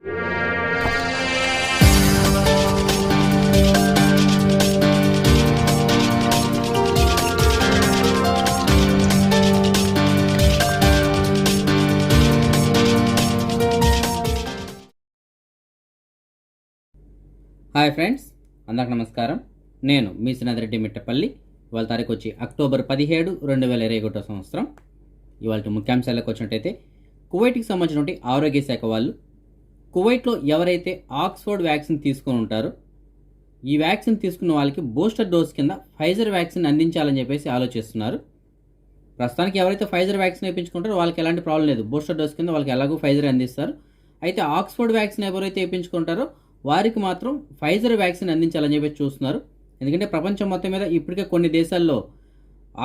Hi friends, అందరికి నమస్కారం. నేను మీ శ్రీనాథరెడ్డి మిట్టపల్లి. ఇవాళ తారీఖు వచ్చి అక్టోబర్ 17, 2021 సంవత్సరం. ఇవాళ ముఖ్యాంశాలకు వచ్చినట్టయితే, కువైట్కి సంబంధించినటువంటి ఆరోగ్య శాఖ వాళ్ళు కువైట్లో ఎవరైతే ఆక్స్ఫర్డ్ వ్యాక్సిన్ తీసుకొని ఉంటారో ఈ వ్యాక్సిన్ తీసుకున్న వాళ్ళకి బూస్టర్ డోస్ కింద ఫైజర్ వ్యాక్సిన్ అందించాలని చెప్పేసి ఆలోచిస్తున్నారు. ప్రస్తుతానికి ఎవరైతే ఫైజర్ వ్యాక్సిన్ వేయించుకుంటారో వాళ్ళకి ఎలాంటి ప్రాబ్లం లేదు. బూస్టర్ డోస్ కింద వాళ్ళకి ఎలాగో ఫైజర్ అందిస్తారు. అయితే ఆక్స్ఫర్డ్ వ్యాక్సిన్ ఎవరైతే వేయించుకుంటారో వారికి మాత్రం ఫైజర్ వ్యాక్సిన్ అందించాలని చెప్పి చూస్తున్నారు. ఎందుకంటే ప్రపంచం మొత్తం మీద ఇప్పటికే కొన్ని దేశాల్లో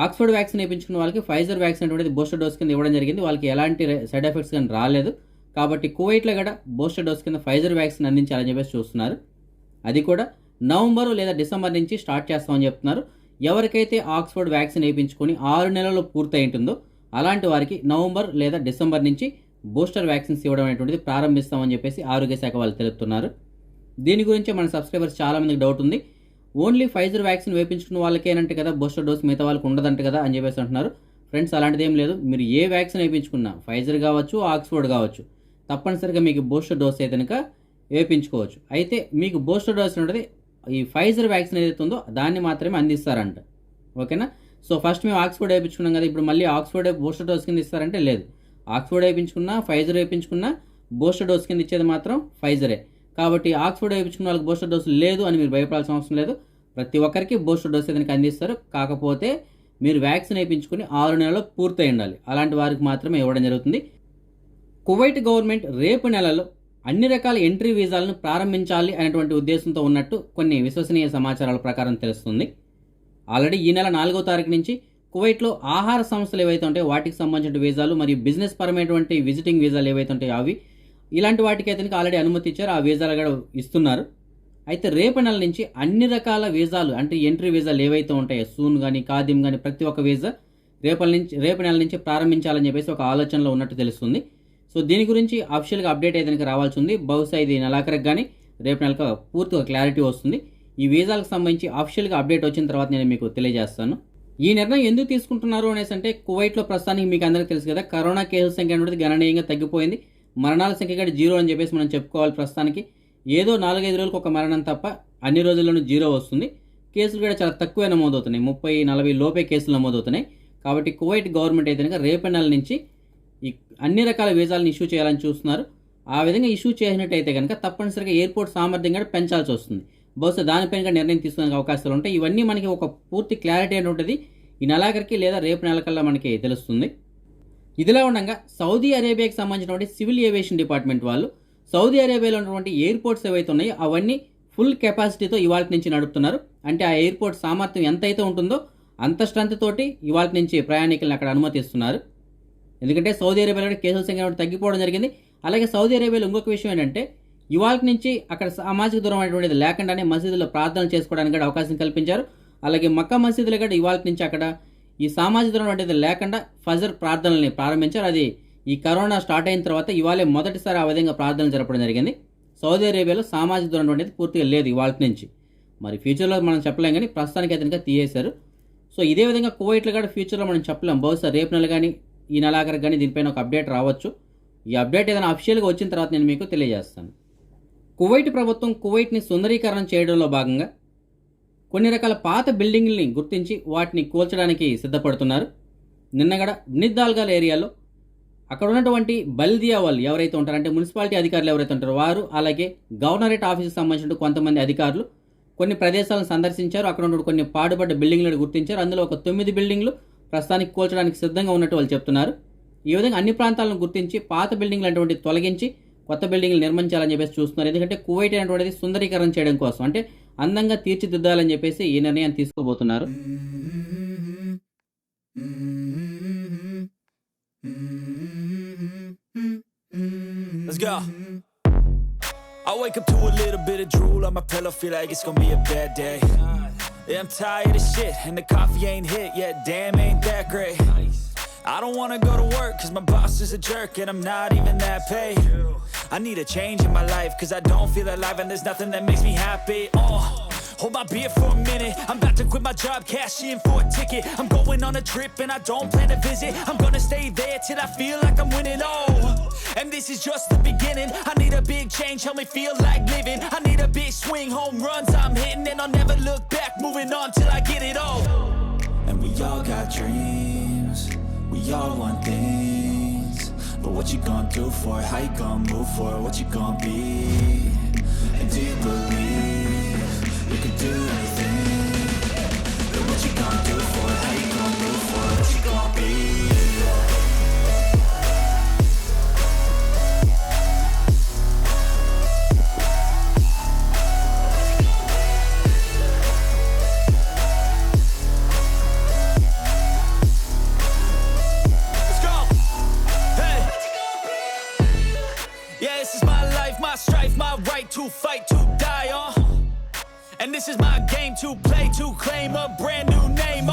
ఆక్స్ఫర్డ్ వ్యాక్సిన్ వేయించుకున్న వాళ్ళకి ఫైజర్ వ్యాక్సిన్ అనేది బూస్టర్ డోస్ కింద ఇవ్వడం జరిగింది. వాళ్ళకి ఎలాంటి సైడ్ ఎఫెక్ట్స్ కానీ రాలేదు. కాబట్టి కువైట్లో కూడా బూస్టర్ డోస్ కింద ఫైజర్ వ్యాక్సిన్ అందించాలని చెప్పేసి చూస్తున్నారు. అది కూడా నవంబర్ లేదా డిసెంబర్ నుంచి స్టార్ట్ చేస్తామని చెప్తున్నారు. ఎవరికైతే ఆక్స్ఫర్డ్ వ్యాక్సిన్ వేయించుకొని 6 నెలల్లో పూర్తయి ఉంటుందో అలాంటి వారికి నవంబర్ లేదా డిసెంబర్ నుంచి బూస్టర్ వ్యాక్సిన్స్ ఇవ్వడం అనేటువంటిది ప్రారంభిస్తామని చెప్పేసి ఆరోగ్య శాఖ వాళ్ళు తెలుపుతున్నారు. దీని గురించి మన సబ్స్క్రైబర్స్ చాలామందికి డౌట్ ఉంది. ఓన్లీ ఫైజర్ వ్యాక్సిన్ వేయించుకున్న వాళ్ళకేనంటే కదా బూస్టర్ డోస్, మిగతా వాళ్ళకి ఉండదంట కదా అని చెప్పేసి అంటున్నారు. ఫ్రెండ్స్, అలాంటిది ఏం లేదు. మీరు ఏ వ్యాక్సిన్ వేయించుకున్నా, ఫైజర్ కావచ్చు, ఆక్స్ఫర్డ్ కావచ్చు, తప్పనిసరిగా మీకు బూస్టర్ డోస్ అయితే కనుక వేయించుకోవచ్చు. అయితే మీకు బూస్టర్ డోస్ అనేది ఈ ఫైజర్ వ్యాక్సిన్ ఏదైతే ఉందో దాన్ని మాత్రమే అందిస్తారంట. ఓకేనా? సో ఫస్ట్ మేము ఆక్స్ఫర్డ్ వేయించుకున్నాం కదా, ఇప్పుడు మళ్ళీ ఆక్స్ఫర్డ్ బూస్టర్ డోస్ కింద ఇస్తారంటే లేదు. ఆక్స్ఫర్డ్ వేయించుకున్నా, ఫైజర్ వేయించుకున్నా బూస్టర్ డోస్ కింద ఇచ్చేది మాత్రం ఫైజరే. కాబట్టి ఆక్స్ఫర్డ్ వేయించుకున్న వాళ్ళకి బూస్టర్ డోస్ లేదు అని మీరు భయపడాల్సిన అవసరం లేదు. ప్రతి ఒక్కరికి బూస్టర్ డోస్ ఏదైనా అందిస్తారు. కాకపోతే మీరు వ్యాక్సిన్ వేయించుకుని 6 నెలల్లో పూర్తయి ఉండాలి. అలాంటి వారికి మాత్రమే ఇవ్వడం జరుగుతుంది. కువైట్ గవర్నమెంట్ రేపు నెలలో అన్ని రకాల ఎంట్రీ వీసాలను ప్రారంభించాలి అనేటువంటి ఉద్దేశంతో ఉన్నట్టు కొన్ని విశ్వసనీయ సమాచారాల ప్రకారం తెలుస్తుంది. ఆల్రెడీ ఈ నెల 4వ తారీఖు నుంచి కువైట్లో ఆహార సంస్థలు ఏవైతే ఉంటాయో వాటికి సంబంధించిన వీసాలు మరియు బిజినెస్ పరమైనటువంటి విజిటింగ్ వీసాలు ఏవైతే ఉంటాయో అవి ఇలాంటి వాటికి అయితే ఆల్రెడీ అనుమతి ఇచ్చారు. ఆ వీసాలు కూడా ఇస్తున్నారు. అయితే రేపు నెల నుంచి అన్ని రకాల వీసాలు అంటే ఎంట్రీ వీసాలు ఏవైతే ఉంటాయో సూన్ కానీ కాదిం కానీ ప్రతి ఒక్క వీసా రేపు నెల నుంచి ప్రారంభించాలని చెప్పేసి ఒక ఆలోచనలో ఉన్నట్టు తెలుస్తుంది. సో దీని గురించి అఫీషియల్గా అప్డేట్ అయితే రావాల్సి ఉంది. బహుశా ఇది నెలాఖరికి కానీ రేపు నెలకు పూర్తిగా క్లారిటీ వస్తుంది. ఈ వీసాలకు సంబంధించి అఫీషియల్గా అప్డేట్ వచ్చిన తర్వాత నేను మీకు తెలియజేస్తాను. ఈ నిర్ణయం ఎందుకు తీసుకుంటున్నారు అనేసి అంటే, కువైట్లో ప్రస్తుతానికి మీకు అందరికీ తెలుసు కదా, కరోనా కేసుల సంఖ్య అనేది గణనీయంగా తగ్గిపోయింది. మరణాల సంఖ్య కూడా 0 అని చెప్పేసి మనం చెప్పుకోవాలి. ప్రస్తుతానికి ఏదో 4-5 రోజులకు ఒక మరణం తప్ప అన్ని రోజుల్లోనూ 0 వస్తుంది. కేసులు కూడా చాలా తక్కువే నమోదవుతున్నాయి. 30-40 లోపే కేసులు నమోదవుతున్నాయి. కాబట్టి కువైట్ గవర్నమెంట్ అయితే కనుక రేపటి నెల నుంచి ఈ అన్ని రకాల వీసాలను ఇష్యూ చేయాలని చూస్తున్నారు. ఆ విధంగా ఇష్యూ చేసినట్టయితే కనుక తప్పనిసరిగా ఎయిర్పోర్ట్ సామర్థ్యం కూడా పెంచాల్సి వస్తుంది. బహుశా దానిపైన నిర్ణయం తీసుకునే అవకాశాలు ఉంటాయి. ఇవన్నీ మనకి ఒక పూర్తి క్లారిటీ అని ఉంటుంది ఈ నెలాఖరికి లేదా రేపు నెలకల్లా మనకి తెలుస్తుంది. ఇదిలా ఉండగా సౌదీ అరేబియాకి సంబంధించినటువంటి సివిల్ ఏవియేషన్ డిపార్ట్మెంట్ వాళ్ళు సౌదీ అరేబియాలో ఉన్నటువంటి ఎయిర్పోర్ట్స్ ఏవైతే ఉన్నాయో అవన్నీ ఫుల్ కెపాసిటీతో ఇవాళ నుంచి నడుపుతున్నారు. అంటే ఆ ఎయిర్పోర్ట్ సామర్థ్యం ఎంతైతే ఉంటుందో అంత స్ట్రెంత్ తోటి ఇవాళ నుంచి ప్రయాణికులను అక్కడ అనుమతిస్తున్నారు. ఎందుకంటే సౌదీ అరేబియాలో కేసుల సంఖ్య తగ్గిపోవడం జరిగింది. అలాగే సౌదీ అరేబియాలో ఇంకొక విషయం ఏంటంటే, ఇవాళ నుంచి అక్కడ సామాజిక దూరం అనేటువంటిది లేకుండానే మసీదులో ప్రార్థనలు చేసుకోవడానికి కూడా అవకాశం కల్పించారు. అలాగే మక్కా మసీదులో కూడా ఇవాళ నుంచి అక్కడ ఈ సామాజిక దూరం అనేది లేకుండా ఫజర్ ప్రార్థనల్ని ప్రారంభించారు. అది ఈ కరోనా స్టార్ట్ అయిన తర్వాత ఇవాళే మొదటిసారి ఆ విధంగా ప్రార్థనలు జరపడం జరిగింది. సౌదీ అరేబియాలో సామాజిక దూరం అనేది పూర్తిగా లేదు ఇవాళ నుంచి. మరి ఫ్యూచర్లో మనం చెప్పలేం, కానీ ప్రస్తుతానికి అయితే తీసేశారు. సో ఇదే విధంగా కువైట్లో కూడా ఫ్యూచర్లో మనం చెప్పలేం. బహుశా రేపు నెల కానీ ఈ నెలాఖరికి కానీ దీనిపైన ఒక అప్డేట్ రావచ్చు. ఈ అప్డేట్ ఏదైనా అఫీషియల్గా వచ్చిన తర్వాత నేను మీకు తెలియజేస్తాను. కువైట్ ప్రభుత్వం కువైట్ని సుందరీకరణ చేయడంలో భాగంగా కొన్ని రకాల పాత బిల్డింగ్లని గుర్తించి వాటిని కూల్చడానికి సిద్ధపడుతున్నారు. నిన్నగడ నిద్దాల్గాల్ ఏరియాలో అక్కడ ఉన్నటువంటి బల్దియా వాళ్ళు ఎవరైతే ఉంటారో, అంటే మున్సిపాలిటీ అధికారులు ఎవరైతే ఉంటారో వారు, అలాగే గవర్నరేట్ ఆఫీస్కి సంబంధించిన కొంతమంది అధికారులు కొన్ని ప్రదేశాలను సందర్శించారు. అక్కడ ఉన్న కొన్ని పాడుపడ్డ బిల్డింగ్లను గుర్తించారు. అందులో ఒక 9 బిల్డింగ్లు ప్రస్తుతానికి కూల్చడానికి సిద్ధంగా ఉన్నట్టు వాళ్ళు చెప్తున్నారు. ఈ విధంగా అన్ని ప్రాంతాలను గుర్తించి పాత బిల్డింగ్లు అటువంటి తొలగించి కొత్త బిల్డింగ్లు నిర్మించాలని చెప్పేసి చూస్తున్నారు. ఎందుకంటే కువైట్ అనేటువంటిది సుందరీకరణ చేయడం కోసం, అంటే అందంగా తీర్చిదిద్దాలని చెప్పేసి ఈ నిర్ణయం తీసుకోబోతున్నారు. Let's go. I wake up to a little bit of drool on my pillow, feel like it's gonna be a bad day. Yeah, I'm tired of shit and the coffee ain't hit yet, damn ain't that great. I don't wanna go to work cause my boss is a jerk and I'm not even that paid. I need a change in my life cause I don't feel alive and there's nothing that makes me happy. Hold my beer for a minute. I'm about to quit my job, cash in for a ticket. I'm going on a trip and I don't plan to visit. I'm gonna stay there till I feel like I'm winning. And this is just the beginning. I need a big change, help me feel like living. I need a big swing, home runs I'm hitting, and I'll never look back, moving on till I get it all. And we all got dreams, we all want things, but what you gonna do for it? How you gonna move for it? What you gonna be? And do you believe you can do anything? But what you gonna do for it? How you gonna move for it? What you gonna be? My right to fight, to die on. And this is my game to play, to claim a brand new name.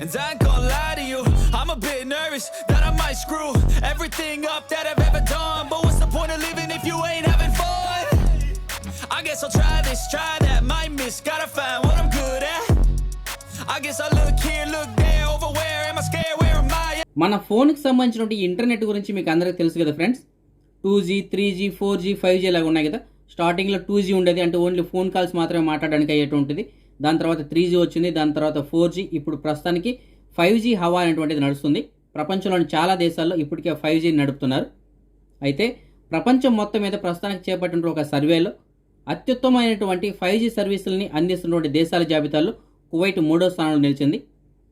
And I ain't gonna lie to you, I'm a bit nervous that I might screw everything up that I've ever done. But what's the point of living if you ain't having fun? I guess I'll try this, try that, might miss, gotta find what I'm good at. I guess I look here, look there, over where am I scared, where am I? మన ఫోన్కి సంబంధించిన internet గురించి మీకు అందరికీ తెలుసు కదా friends. 2G 3G 4G 5G లాగా ఉన్నాయి కదా. స్టార్టింగ్లో 2G ఉండేది, అంటే ఓన్లీ ఫోన్ కాల్స్ మాత్రమే మాట్లాడడానికి అయ్యేటువంటిది. దాని తర్వాత 3G వచ్చింది, దాని తర్వాత 4G, ఇప్పుడు ప్రస్తుతానికి 5G హవా అనేటువంటిది నడుస్తుంది. ప్రపంచంలోని చాలా దేశాల్లో ఇప్పటికే 5G నడుపుతున్నారు. అయితే ప్రపంచం మొత్తం మీద ప్రస్తుతానికి చేపట్టిన ఒక సర్వేలో అత్యుత్తమైనటువంటి 5G సర్వీసులని అందిస్తున్నటువంటి దేశాల జాబితాలో కువైట్ 3వ స్థానంలో నిలిచింది.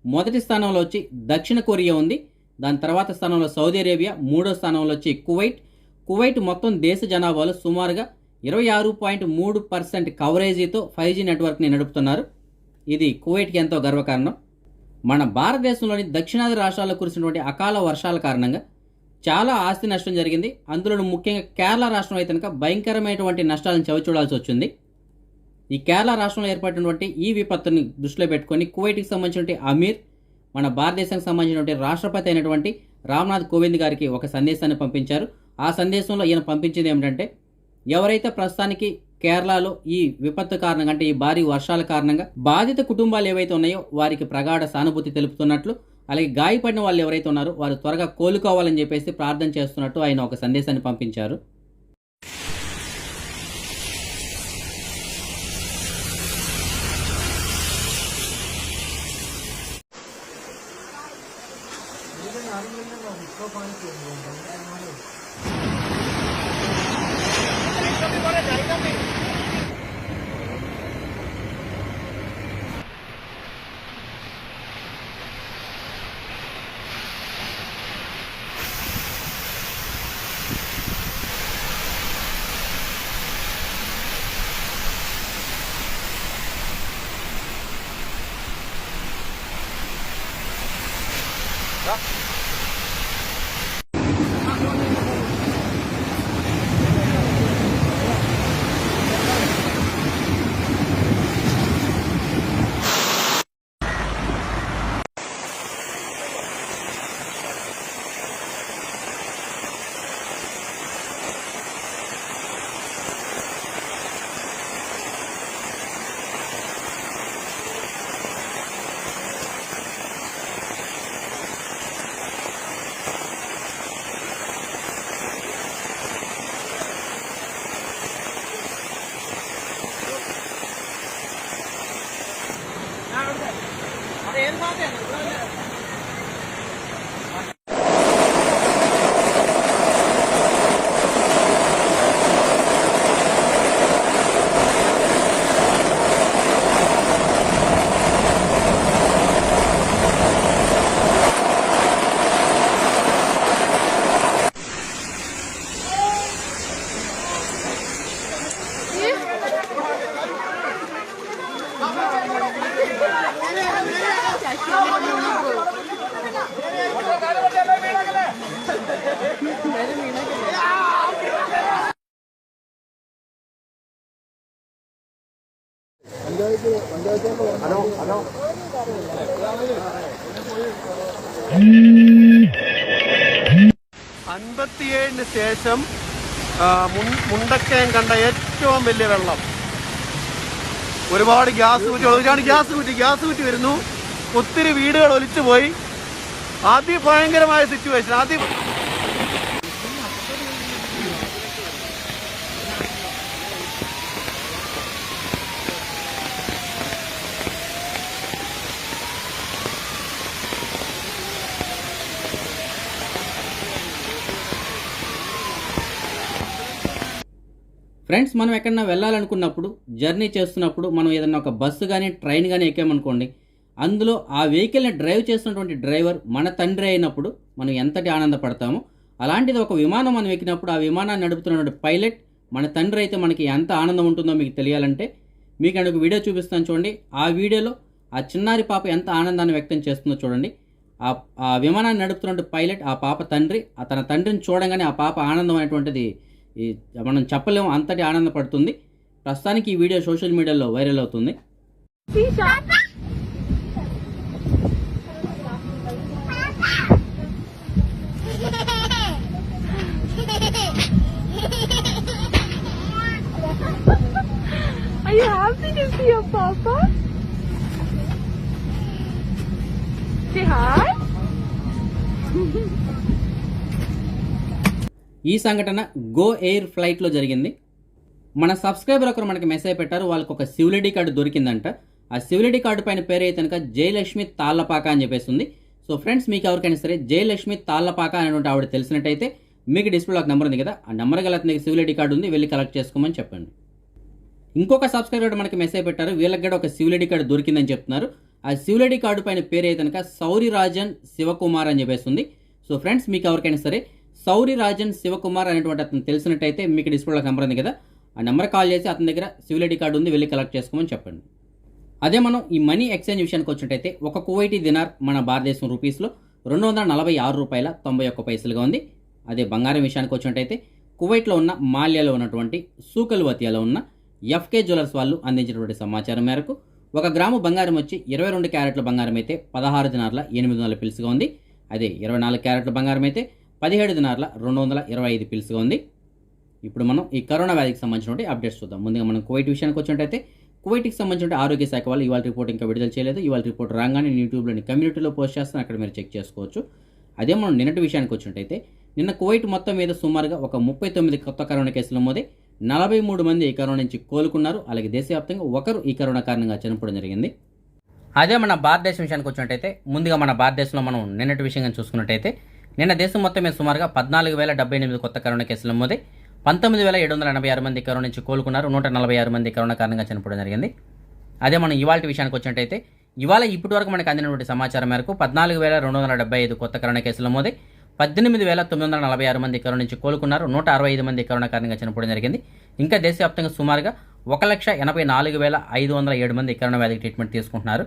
మొదటి స్థానంలో వచ్చి దక్షిణ కొరియా ఉంది. దాని తర్వాత స్థానంలో సౌదీ అరేబియా, 3వ స్థానంలో వచ్చి కువైట్ మొత్తం దేశ జనాభాలో సుమారుగా 26.3% కవరేజీతో 5G నెట్వర్క్ని నడుపుతున్నారు. ఇది కువైట్కి ఎంతో గర్వకారణం. మన భారతదేశంలోని దక్షిణాది రాష్ట్రాల్లో కురిసినటువంటి అకాల వర్షాల కారణంగా చాలా ఆస్తి నష్టం జరిగింది. అందులో ముఖ్యంగా కేరళ రాష్ట్రం అయితే కనుక భయంకరమైనటువంటి నష్టాలను చవిచూడాల్సి వచ్చింది. ఈ కేరళ రాష్ట్రంలో ఏర్పడినటువంటి ఈ విపత్తుని దృష్టిలో పెట్టుకొని కువైట్కి సంబంధించినటువంటి అమీర్, మన భారతదేశానికి సంబంధించినటువంటి రాష్ట్రపతి అయినటువంటి రామ్నాథ్ కోవింద్ గారికి ఒక సందేశాన్ని పంపించారు. ఆ సందేశంలో ఈయన పంపించింది ఏమిటంటే, ఎవరైతే ప్రస్తుతానికి కేరళలో ఈ విపత్తు కారణంగా, అంటే ఈ భారీ వర్షాల కారణంగా బాధిత కుటుంబాలు ఏవైతే ఉన్నాయో వారికి ప్రగాఢ సానుభూతి తెలుపుతున్నట్లు, అలాగే గాయపడిన వాళ్ళు ఎవరైతే ఉన్నారో వారు త్వరగా కోలుకోవాలని చెప్పేసి ప్రార్థన చేస్తున్నట్టు ఆయన ఒక సందేశాన్ని పంపించారు. Hello. അൻപത്തിയേഴിന് ശേഷം മുണ്ടക്കയം കണ്ട ഏറ്റവും വലിയ വെള്ളം. ഒരുപാട് ഗ്യാസ് കുറ്റി വരുന്നു. ഒത്തിരി വീടുകൾ ഒലിച്ചു പോയി. അതിഭയങ്കരമായ സിറ്റുവേഷൻ. ఫ్రెండ్స్, మనం ఎక్కడన్నా వెళ్ళాలనుకున్నప్పుడు, జర్నీ చేస్తున్నప్పుడు మనం ఏదన్నా ఒక బస్సు కానీ ట్రైన్ కానీ ఎక్కామనుకోండి, అందులో ఆ వెహికల్ని డ్రైవ్ చేస్తున్నటువంటి డ్రైవర్ మన తండ్రి అయినప్పుడు మనం ఎంతటి ఆనందపడతామో, అలాంటిది ఒక విమానం మనం ఎక్కినప్పుడు ఆ విమానాన్ని నడుపుతున్నటువంటి పైలట్ మన తండ్రి అయితే మనకి ఎంత ఆనందం ఉంటుందో మీకు తెలియాలంటే మీకు ఒక వీడియో చూపిస్తాను చూడండి. ఆ వీడియోలో ఆ చిన్నారి పాప ఎంత ఆనందాన్ని వ్యక్తం చేస్తుందో చూడండి. ఆ విమానాన్ని నడుపుతున్నటువంటి పైలట్ ఆ పాప తండ్రి, తన తండ్రిని చూడగానే ఆ పాప ఆనందం అనేటువంటిది మనం చెప్పలేము, అంతటి ఆనందపడుతుంది. ప్రస్తుతానికి ఈ వీడియో సోషల్ మీడియాలో వైరల్ అవుతుంది. Are you happy to see your papa? Say hi. ఈ సంఘటన గో ఎయిర్ ఫ్లైట్లో జరిగింది. మన సబ్స్క్రైబర్ ఒకరు మనకి మెసేజ్ పెట్టారు, వాళ్ళకి ఒక సివిలిటీ కార్డు దొరికిందంట. ఆ సివిలిటీ కార్డు పైన పేరు అయితే కనుక జయలక్ష్మి తాళ్లపాక అని చెప్పేస్తుంది. సో ఫ్రెండ్స్, మీకు ఎవరికైనా సరే జయలక్ష్మి తాళ్లపాక అనేటువంటి ఆవిడ తెలిసినట్టయితే మీకు డిస్ప్లేలో ఒక నెంబర్ ఉంది కదా, ఆ నెంబర్ గల అతనికి సివిలిటీ కార్డు ఉంది, వెళ్ళి కలెక్ట్ చేసుకోమని చెప్పండి. ఇంకొక సబ్స్క్రైబర్ మనకి మెసేజ్ పెట్టారు, వీళ్ళకి కూడా ఒక సివిలిటీ కార్డు దొరికిందని చెప్తున్నారు. ఆ సివిలిటీ కార్డు పైన పేరు అయితే కనుక సౌరి రాజన్ శివకుమార్ అని చెప్పేస్తుంది. సో ఫ్రెండ్స్, మీకు ఎవరికైనా సరే సౌరి రాజన్ శివకుమార్ అనేటువంటి అతను తెలిసినట్టయితే మీకు డిస్ప్లేలో నెంబర్ ఉంది కదా, ఆ నెంబర్ కాల్ చేసి అతని దగ్గర సివిలిటీ కార్డు ఉంది, వెళ్ళి కలెక్ట్ చేసుకోమని చెప్పండి. అదే మనం ఈ మనీ ఎక్స్చేంజ్ విషయానికి వచ్చినట్టయితే ఒక కువైటీ దినార్ మన భారతదేశం రూపీస్లో 246 రూపాయల 91 పైసలుగా ఉంది. అదే బంగారం విషయానికి వచ్చినట్టయితే కువైట్లో ఉన్న మాల్యాలో ఉన్నటువంటి సూకల్వతియాలో ఉన్న ఎఫ్కే జ్యువెలర్స్ వాళ్ళు అందించినటువంటి సమాచారం మేరకు 1 గ్రాము బంగారం వచ్చి 22 క్యారెట్ల బంగారం అయితే 16 దినార్ల 800 పిల్స్గా ఉంది. అదే 24 క్యారెట్ల బంగారం అయితే 17 దినార్ల 225 పిల్స్గా ఉంది. ఇప్పుడు మనం ఈ కరోనా వ్యాధికి సంబంధించిన అప్డేట్స్ చూద్దాం. ముందుగా మనం కువైట్ విషయానికి వచ్చినట్టయితే కువైట్కి సంబంధించిన ఆరోగ్య శాఖ వాళ్ళు ఇవాళ రిపోర్ట్ ఇంకా విడుదల చేయలేదు. ఇవాళ రిపోర్ట్ రాగానే యూట్యూబ్లోని కమ్యూనిటీలో పోస్ట్ చేస్తాను, అక్కడ మీరు చెక్ చేసుకోవచ్చు. అదే మనం నిన్నటి విషయానికి వచ్చినట్టయితే నిన్న కువైట్ మొత్తం మీద సుమారుగా ఒక 39 కొత్త కరోనా కేసులు నమోదై 43 మంది ఈ కరోనా నుంచి కోలుకున్నారు. అలాగే దేశవ్యాప్తంగా ఒకరు ఈ కరోనా కారణంగా చనిపోవడం జరిగింది. అదే మన భారతదేశం విషయానికి వచ్చినట్టయితే ముందుగా మన భారతదేశంలో మనం నిన్నటి విషయంగా చూసుకున్నట్టయితే నిన్న దేశం మొత్తం మీద సుమారుగా 14,078 కొత్త కరోనా కేసులు నమోదై 19,786 మంది కరోనా నుంచి కోలుకున్నారు. 146 మంది కరోనా కారణంగా చనిపోవడం జరిగింది. అదే మనం ఇవాళ విషయానికి వచ్చినట్టయితే ఇవాళ ఇప్పటి వరకు మనకు అందినటువంటి సమాచారం మేరకు 14,275 కొత్త కరోనా కేసులు నమోదై 18,946 మంది కరోనా నుంచి కోలుకున్నారు. 165 మంది కరోనా కారణంగా చనిపోవడం జరిగింది. ఇంకా దేశవ్యాప్తంగా సుమారుగా 1,84,507 మంది కరోనా వ్యాధికి ట్రీట్మెంట్ తీసుకుంటున్నారు.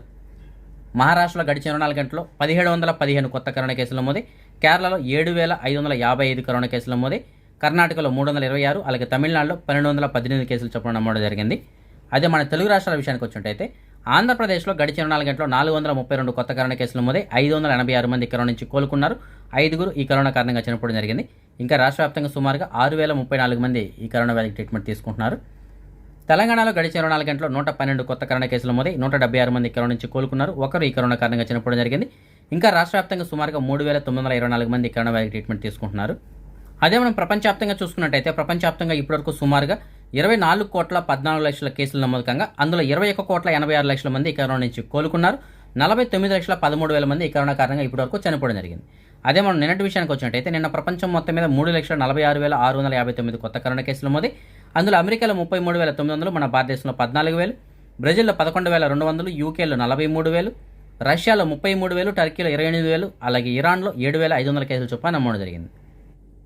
మహారాష్ట్రలో గడిచిన 24 గంటల్లో 1,715 కొత్త కరోనా కేసులు నమోదై, కేరళలో 7,555 కరోనా కేసులు నమోదై, కర్ణాటకలో 326, అలాగే తమిళనాడులో 1,218 కేసులు చొప్పున నమోదు జరిగింది. అదే మన తెలుగు రాష్ట్రాల విషయానికి వచ్చినట్టయితే ఆంధ్రప్రదేశ్లో గడిచిన 24 గంటల్లో 432 కొత్త కరోనా కేసులు నమోదై 586 మంది కరోనా నుంచి కోలుకున్నారు. 5గురు ఈ కరోనా కారణంగా చనిపోవడం జరిగింది. ఇంకా రాష్ట్ర వ్యాప్తంగా సుమారుగా 6,034 మంది ఈ కరోనా వ్యాధికి ట్రీట్మెంట్ తీసుకుంటున్నారు. తెలంగాణలో గడిచిన 24 గంటల్లో 112 కొత్త కరోనా కేసులు నమోదై 176 మంది కరోనా నుంచి కోలుకున్నారు. ఒకరు ఈ కరోనా కారణంగా చనిపోవడం జరిగింది. ఇంకా రాష్ట్ర వ్యాప్తంగా సుమారుగా 3,924 మంది కరోనా వ్యాధికి ట్రీట్మెంట్ తీసుకుంటున్నారు. అదే మనం ప్రపంచవ్యాప్తంగా చూసుకున్నట్టయితే ప్రపంచవ్యాప్తంగా ఇప్పటివరకు సుమారుగా 24,14,00,000 కేసులు నమోదు కాగా అందులో 21,86,00,000 మంది ఈ కరోనా నుంచి కోలుకున్నారు. 49,13,000 మంది ఈ కరోనా కారణంగా ఇప్పటివరకు చనిపోవడం జరిగింది. అదే మనం నిన్నటి విషయానికి వచ్చినట్టయితే నిన్న ప్రపంచం మొత్తం మీద 3,46,659 కొత్త కరోనా కేసులు నమోదై అందులో అమెరికాలో 33,900, మన భారతదేశంలో 14,000, బ్రెజిల్లో 11,200, యూకేలో 43,000, రష్యాలో 33,000, టర్కీలో 28,000, అలాగే ఇరాన్లో 7,500 కేసులు చొప్పున నమోదు జరిగింది.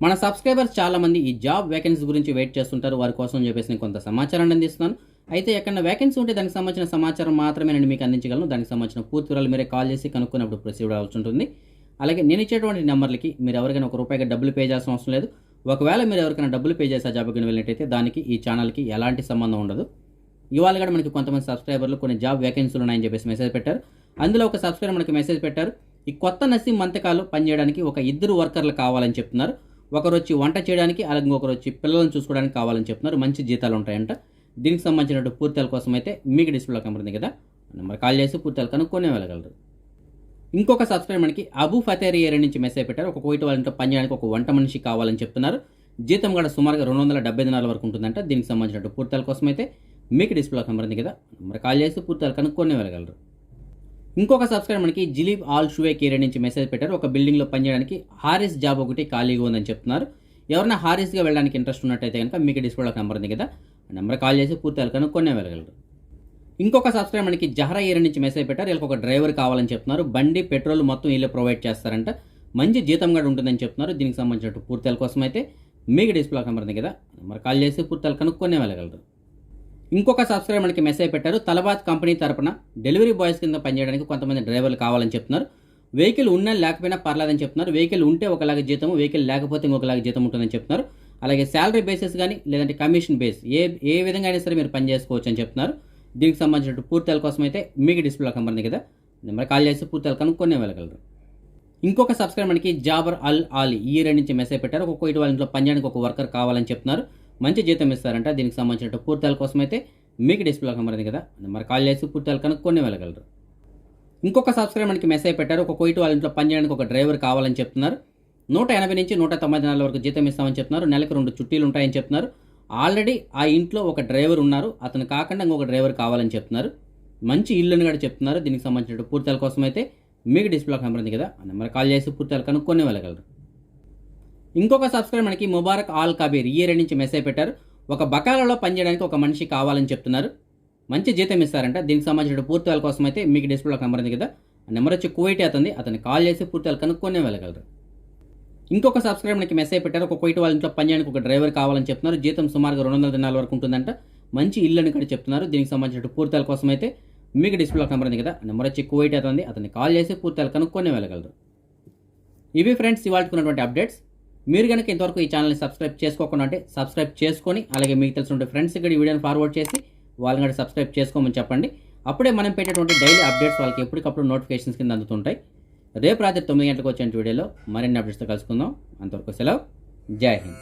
మన సబ్స్క్రైబర్స్ చాలామంది ఈ జాబ్ వేకెన్సీ గురించి వెయిట్ చేస్తుంటారు, వారి కోసం చెప్పేసి నేను కొంత సమాచారాన్ని అందిస్తున్నాను. అయితే ఎక్కడైనా వేకెన్సీ ఉంటే దానికి సంబంధించిన సమాచారం మాత్రమే నేను మీకు అందించగలను. దానికి సంబంధించిన పూర్తి వివరాలు మీరే కాల్ చేసి కనుక్కున్నప్పుడు ప్రొసీడ్ అవ్వాల్సి ఉంటుంది. అలాగే నేను ఇచ్చేటువంటి నెంబర్లకి మీరు ఎవరికైనా ₹1 డబ్బులు పే చేయాల్సిన అవసరం లేదు. ఒకవేళ మీరు ఎవరికైనా డబ్బులు పే చేసి ఆ జాబ్కి వెళ్ళినట్టయితే దానికి ఈ ఛానల్కి ఎలాంటి సంబంధం ఉండదు. ఇవాళ కూడా మనకి కొంతమంది సబ్స్క్రైబర్లు కొన్ని జాబ్ వేకెన్సీలు ఉన్నాయని చెప్పేసి మెసేజ్ పెట్టారు. అందులో ఒక సబ్స్క్రైబర్ మనకి మెసేజ్ పెట్టారు, ఈ కొత్త నసీం మంతకాలు పనిచేయడానికి ఒక 2 వర్కర్లు కావాలని చెప్తున్నారు. ఒకరు వచ్చి వంట చేయడానికి, అలాగే ఇంకొకరు వచ్చి పిల్లలను చూసుకోవడానికి కావాలని చెప్తున్నారు. మంచి జీతాలు ఉంటాయంట. దీనికి సంబంధించిన పూర్తిల కోసం అయితే మీకు డిస్ప్లేలో కనబడుతుంది కదా, నెంబర్ కాల్ చేసి పూర్తిలు కనుక్కొని వెళ్ళగలరు. ఇంకొక సబ్స్క్రైబర్ మనకి అబూ ఫతేర్ ఏరియా నుంచి మెసేజ్ పెట్టారు. ఒక కోయిట్ వాళ్ళ ఇంట్లో పనిచేయడానికి ఒక వంట మనిషి కావాలని చెప్తున్నారు. జీతం కూడా సుమారుగా 270 దినాల వరకు ఉంటుందంట. దీనికి సంబంధించిన పూర్తిల కోసం అయితే మీకు డిస్ప్లేలో కనబడుతుంది కదా, నెంబర్ కాల్ చేసి పూర్తిలు కనుక్కొని వెళ్ళగలరు. ఇంకొక సబ్స్క్రైబర్ మనకి జిలీబ్ ఆల్ షువేక్ ఏరియా నుంచి మెసేజ్ పెట్టారు. ఒక బిల్డింగ్లో పనిచేయడానికి హారిస్ జాబ్ ఒకటి ఖాళీగా ఉందని చెప్తున్నారు. ఎవరైనా హారిస్గా వెళ్ళడానికి ఇంట్రెస్ట్ ఉన్నట్టయితే కనుక మీకు డిస్ప్లేలో కనబడుతుంది కదా, నెంబర్ కాల్ చేసి పూర్తిలు కనుక్కొని వెళ్ళగలరు. ఇంకొక సబ్స్క్రైబర్ మనకి జహరా ఏరియా నుంచి మెసేజ్ పెట్టారు. వీళ్ళకి ఒక డ్రైవర్ కావాలని చెప్తున్నారు. బండి, పెట్రోల్ మొత్తం వీళ్ళే ప్రొవైడ్ చేస్తారంట. మంచి జీతం కూడా ఉంటుందని చెప్తున్నారు. దీనికి సంబంధించిన పూర్తిల కోసం అయితే మీకు డిస్ప్లేలో కనబడుతుంది కదా, నెంబర్ కాల్ చేసి పూర్తిలు కనుక్కొని వెళ్ళగలరు. ఇంకొక సబ్స్క్రైబర్ మనకి మెసేజ్ పెట్టారు. తలబాత్ కంపెనీ తరపున డెలివరీ బాయ్స్ కింద పనిచేయడానికి కొంతమంది డ్రైవర్లు కావాలని చెప్తున్నారు. వెహికల్ ఉన్నా లేకపోయినా పర్లేదని చెప్తున్నారు. వెహికల్ ఉంటే ఒకలాగా జీతం, వెహికల్ లేకపోతే ఇంకొకలాగా జీతం ఉంటుందని చెప్తున్నారు. అలాగే శాలరీ బేసిస్ కానీ లేదంటే కమిషన్ బేస్ ఏ విధంగా అయినా సరే మీరు పని చేసుకోవచ్చు అని చెప్తున్నారు. దీనికి సంబంధించిన పూర్తిల కోసం అయితే మీకు డిస్ప్లేలో కనబడుతుంది కదా, నెంబర్ కాల్ చేసి పూర్తిలు కనుక్కొని వెళ్ళగలరు. ఇంకొక సబ్స్క్రైబర్ మనకి జాబర్ అల్ ఆలీ ఈ ఏరియా నుంచి మెసేజ్ పెట్టారు. ఒక కోయిట్ వాళ్ళ ఇంట్లో పనిచేయడానికి ఒక వర్కర్ కావాలని చెప్తున్నారు. మంచి జీతం ఇస్తారంట. దీనికి సంబంధించిన పూర్తిల కోసం అయితే మీకు డిస్ప్లేలో కనబడుతుంది కదా, నెంబర్ కాల్ చేసి పూర్తిలు కనుక్కొని వెళ్ళగలరు. ఇంకొక సబ్స్క్రైబర్ మనకి మెసేజ్ పెట్టారు. ఒక కోయిట్ వాళ్ళ ఇంట్లో పనిచేయడానికి ఒక డ్రైవర్ కావాలని చెప్తున్నారు. 180 నుంచి 190 దినాల వరకు జీతం ఇస్తామని చెప్తున్నారు. నెలకు 2 చుట్టీలు ఉంటాయని చెప్తున్నారు. ఆల్రెడీ ఆ ఇంట్లో ఒక డ్రైవర్ ఉన్నారు, అతను కాకుండా ఇంకొక డ్రైవర్ కావాలని చెప్తున్నారు. మంచి ఇల్లుని కూడా చెప్తున్నారు. దీనికి సంబంధించిన పూర్తిల కోసం అయితే మీకు డిస్ప్లేలో కనబడుతుంది కదా, నెంబర్ కాల్ చేసి పూర్తిలు కనుక్కొని వెళ్ళగలరు. ఇంకొక సబ్స్క్రైబర్ మనకి ముబారక్ ఆల్ కబీర్ ఈ ఏరియా నుంచి మెసేజ్ పెట్టారు. ఒక బకాలలో పనిచేయడానికి ఒక మనిషి కావాలని చెప్తున్నారు. మంచి జీతం ఇస్తారంట. దీనికి సంబంధించిన పూర్తిల కోసం అయితే మీకు డిస్ప్లేలో కనబడుతుంది కదా, నెంబర్ వచ్చి కువైట్ అవుతుంది, అతన్ని కాల్ చేసి పూర్తిలు కనుక్కొని వెళ్ళగలరు. ఇంకొక సబ్స్క్రైబర్ మనకి మెసేజ్ పెట్టారు. ఒక కోయిట్ వాళ్ళ ఇంట్లో పనిచేయడానికి ఒక డ్రైవర్ కావాలని చెప్తున్నారు. జీతం సుమారుగా 200 దినాల వరకు ఉంటుందంట. మంచి ఇల్లు అని కూడా చెప్తున్నారు. దీనికి సంబంధించిన పూర్తిల కోసం అయితే మీకు డిస్ప్లేలో కనబడుతుంది కదా, నెంబర్ వచ్చి కువైట్ అవుతుంది, అతన్ని కాల్ చేసి పూర్తిలు కనుక్కొని వెళ్ళగలరు. ఇవి ఫ్రెండ్స్ ఇవాళకున్నటువంటి అప్డేట్స్. మీరు కనుక ఇంతవరకు ఈ ఛానల్ని సబ్స్క్రైబ్ చేసుకోకుండా అంటే సబ్స్క్రైబ్ చేసుకొని, అలాగే మీకు తెలిసిన ఫ్రెండ్స్ కూడా ఈ వీడియోని ఫార్వర్డ్ చేసి వాళ్ళని కూడా సబ్స్క్రైబ్ చేసుకోమని చెప్పండి. అప్పుడే మనం పెట్టేటువంటి డైలీ అప్డేట్స్ వాళ్ళకి ఎప్పటికప్పుడు నోటిఫికేషన్స్ కింద అందుతుంటాయి. రేపు రాత్రి 9 గంటలకు వచ్చే వీడియోలో మరిన్ని అప్డేట్స్తో కలుసుకుందాం. అంతవరకు సెలవు. జై హింద్.